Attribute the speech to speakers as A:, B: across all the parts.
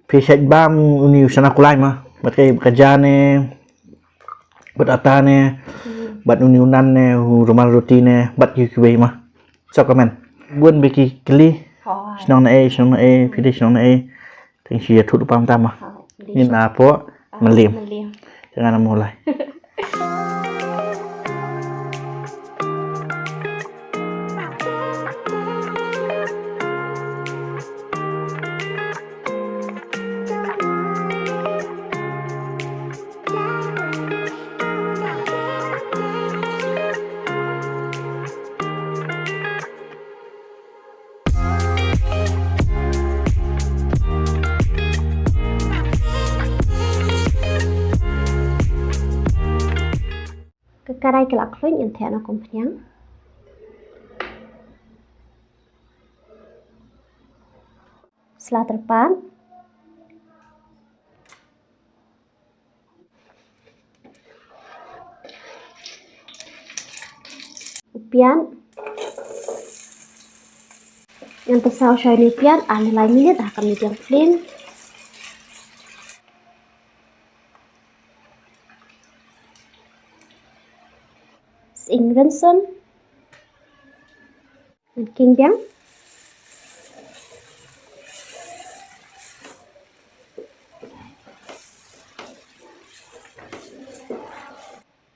A: Pesat bam uni sana kulai mah. Bakai bekerja ne, buat ata ne, buat uniunan ne, rumah roti ne, buat kiwi mah. Sok kamen. Buan beki keli. Senang na pilih senang na Teng sia thut pam tam mah. Ni na po melim. Jangan mulai.
B: Karai kelak luin yang tiada kompiang. Setelah terpan, upian yang tersau syai upian nilai minit akan medium flame. Ingredients and king biang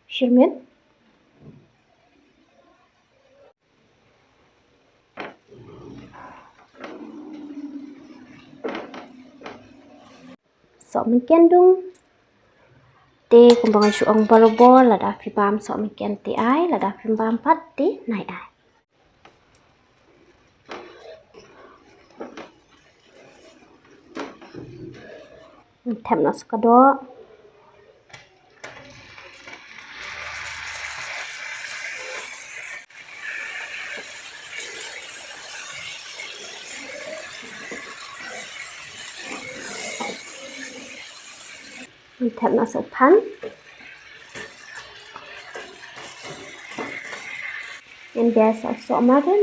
B: shirmet sok mengkandung te kumbangan suang barobol lada fibam sok mikian te ai lada fibam pat te nai ai tem nas kado tem nas pan yang biasa sok makan.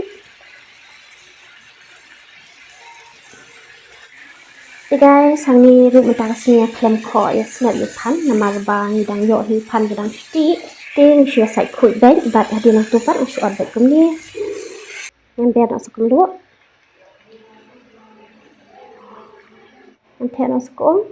B: Guys, sang ni ru mentang sini klem ko ya snap ni pan nama bang dang yo hi pan dang sti ting sia sai khui ben bat hadi nang tupat usu odek kumni yang biar nak sekum lu yang nak sekum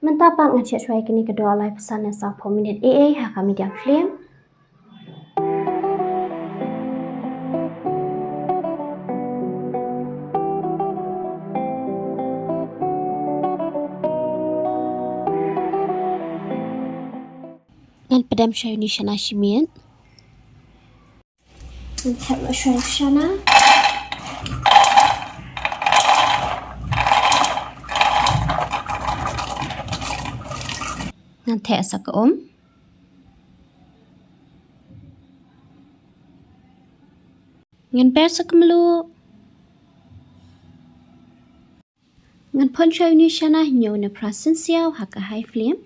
B: Mentapang ngecek suai kini kedua live pesan yang 30 minit haka medium flame. Ngan pedam syai ni shana shimian. Mentap syai shana. Nanti asa ke ngan persa kemelu ngan pon syai ni shana nyo na prasen siau haka high flame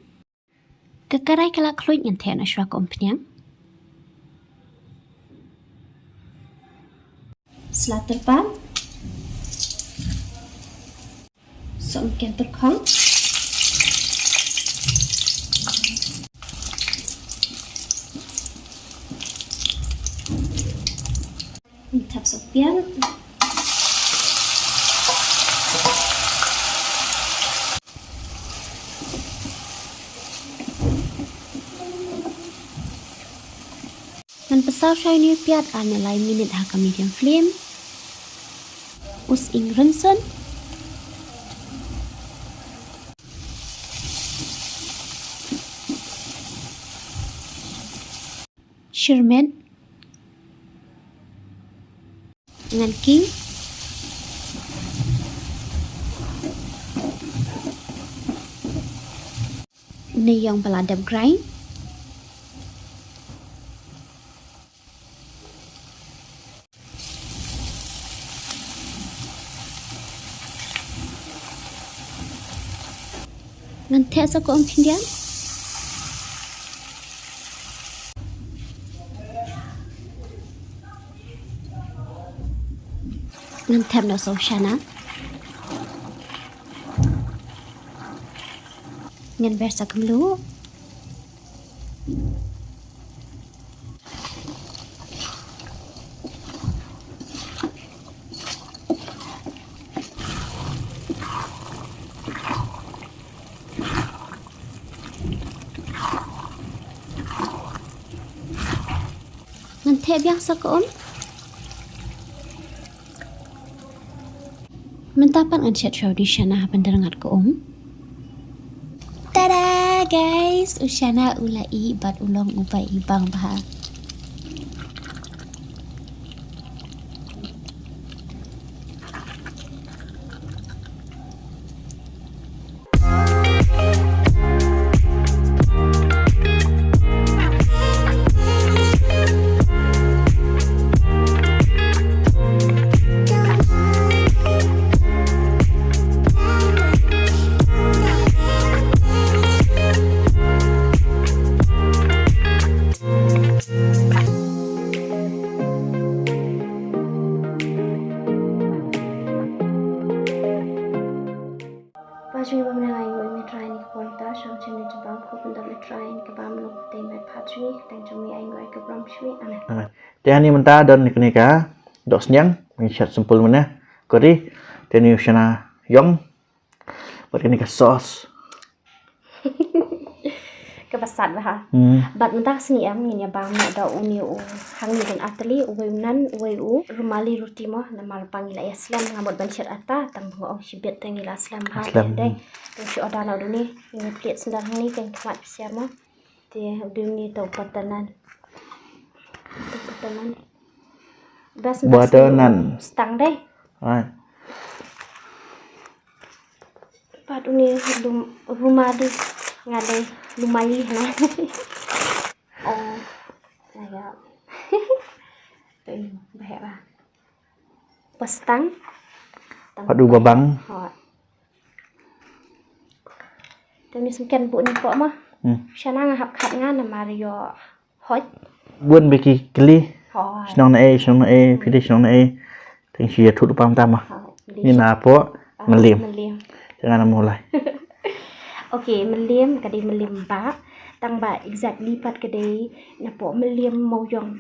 B: kekarai kelak kluit ngan te na syra kompnyang setelah terpan so mungkin terkong tap sopian dan pesau syai ni piat nilai minit haka medium flame us ingrensen shirmet dengan king ini yang peladap grind nanti saya ko ang pindian Ngân thêm nó sâu xa nắng. Ngân bẹt sa cầm lú. Ngân thêm biang sa có Mentapan ang chat show di Shana pendengar ko Tada guys, Ushana ulai bat ulong ubay ibang baha. Baju yang menang ayo ini try ni kuanta sang channel jebam ko benda le try ni kebam lo te mai patri tang jumi ayo ai kebam shui ana.
A: Dia ni mentah dan ni ka dok senyang mencat sempul mana. Kori dia ni Shana Yong. Buat ni ka sauce.
B: Kebasat bah. Bat mentak sini am ni bang na da uni u hang ni dan atli u nan u rumali ruti mo na mal pangila Islam ngamot ban syar ata tang ngo sibet tang ila Islam ha dai. Tu si oda na duni ni plate sendang ni kan kemat siama. Ti duni tau patanan. Bas
A: Patanan.
B: Stang dai.
A: Right.
B: Pat uni rumali ngalai lumali na. Oh,aya. Bahaya ba. Pastang.
A: Padu babang.
B: Tani sungken bu ni po mah. Shana ngahap khat nga na Mario hot.
A: Buôn beki keli.
B: Hot.
A: Senang na pilih senang na teng sia thut pam tam ah. Ni na po melim. Jangan mulai.
B: Okay, melim kadai melim ba. Tang ba exactly pat kadai na po melim moyong.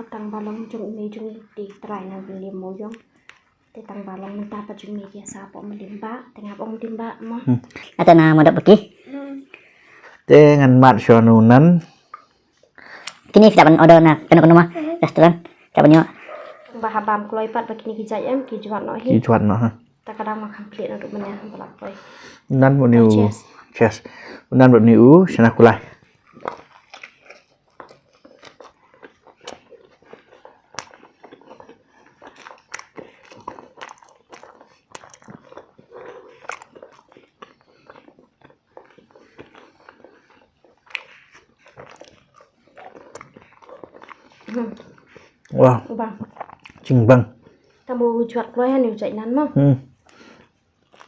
B: Tang balong jung me jung di try na melim moyong. Te tang balong menta pat jung me biasa po melim ba. Tengah po melim ba mo.
C: Ata na mo dapat ki.
A: Te ngan mat shonunan.
C: Kini kita ban order na kena mah restoran. Kita banyo.
B: Bahabam kloi pat bakini kijai em ki juan no
A: Ki
B: hi.
A: chuan no ha.
B: Ta kadang ma complete na rumanya balak kloi.
A: Nan bo niu.
B: Cheers.
A: Cheers. Nan bo niu Shana kulai. Wow,
B: Bang.
A: chinh băng.
B: Tamu juat kloi han yu jai nan mo.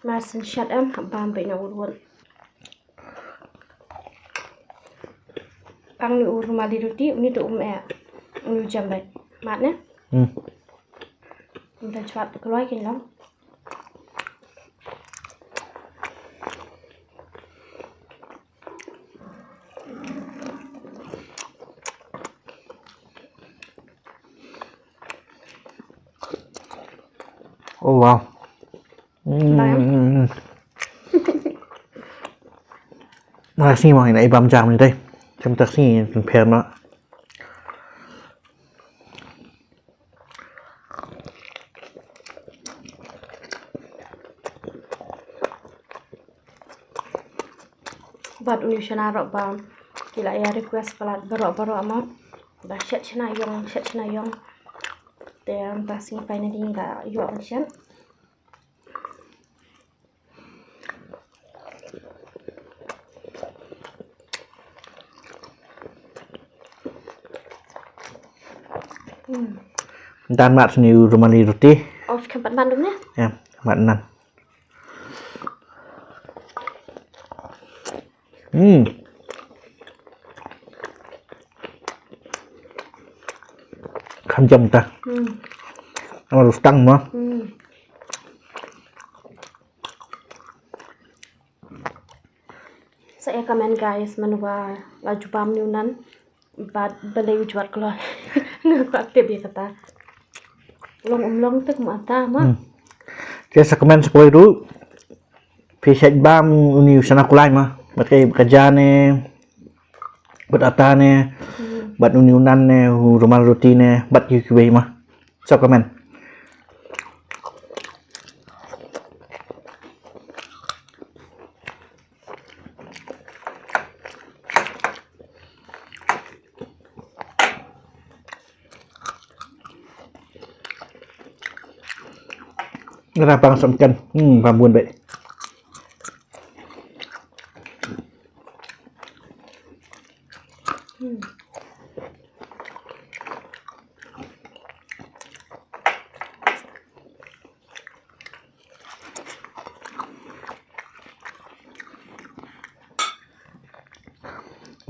B: Ma sen chat em bam be na urun. Pang ni rumali roti uni tu uni jam bai. Mat ne? Kita juat kloi kin long.
A: Oh wow. Taxi mà này băm chạm như đây. Trong taxiเป็นแพงเนาะ
B: Bat uni Shana rok bam. Kila ya request palat barok ama. Ba shet Shana yong. Te passing finally ga yo action.
A: Dan mat niu rumali roti.
B: Off kan ban dum ne?
A: Ya, mat nan. Kham jong ta. Ama rustang mo.
B: saya komen guys menua laju pam niunan bad balai ujuat keluar nggak aktif ya kata long tek mata mah
A: Dia sa komen sa kuliru. Pisat bam uniu sana kulay mah. Batkay kajane. Bat atane. Bat uniunan ne rumal rutine. Bat yukiway mah. Sa komen. Kenapa langsung ikan? Rambun baik.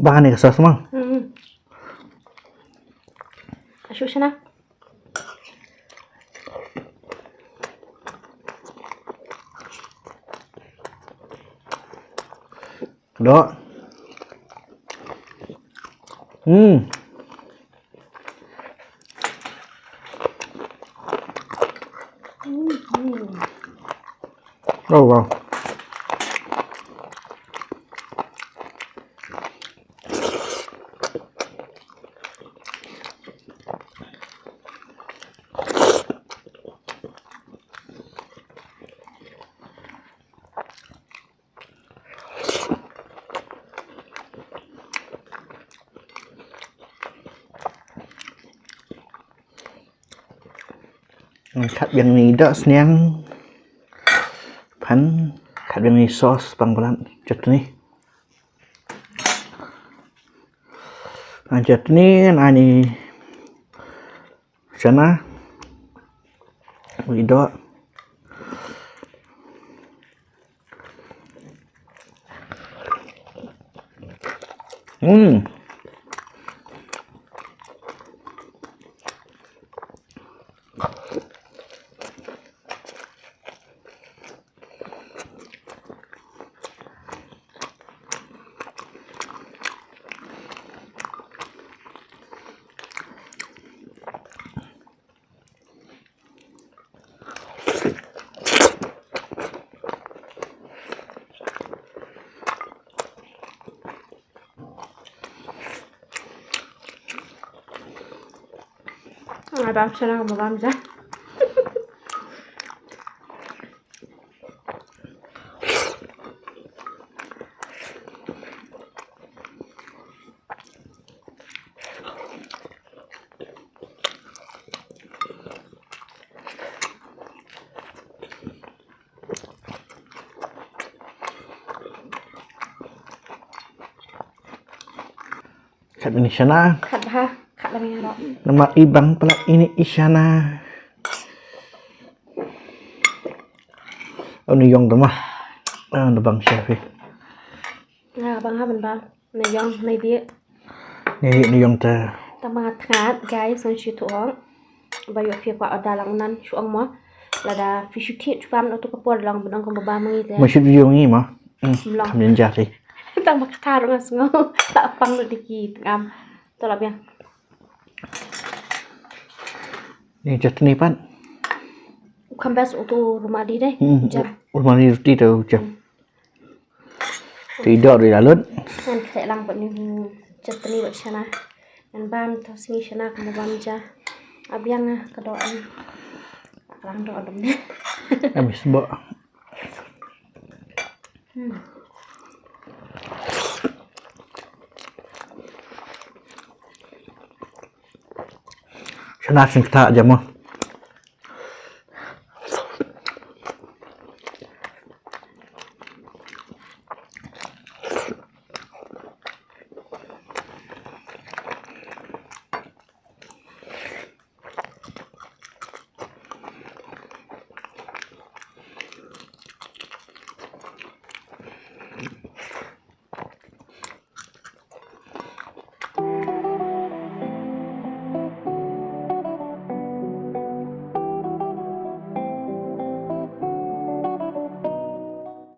A: Bahan ni ke sos mah.
B: Asyik sana
A: Đó. Oh wow. Kat yang ni dak seniang pan kat yang ni sos panggolan chutney. Chutney ani sana wido
B: ada sana kamu bangsa
A: kat ini sana.
B: kat lagi ada
A: Nama ibang pala ini Isyana. Oh ni yong tu mah. Ano bang chef eh.
B: nah bang ha bang này yong này dia
A: Ni yong ta.
B: tamat ngat guys on shoot ong bayo fi kwa adalang nan shuang mo lada fi shoot chupam no to ko por lang benang ko ba mangi te
A: Masih yong ni mah.
B: Long.
A: Kami jati.
B: tang makata ro ngasngo tak pang no dikit ngam tolap ya
A: Ni chutney pan.
B: kambas untuk rumah di deh jam
A: Rumah ni roti tu jam. Tidak di dalam.
B: nan kita lang buat ni chutney buat sana dan bam to sini sana kamu bam ja abiang kedoan lang doa dom deh
A: Habis buat. Sana sing tak jam mah.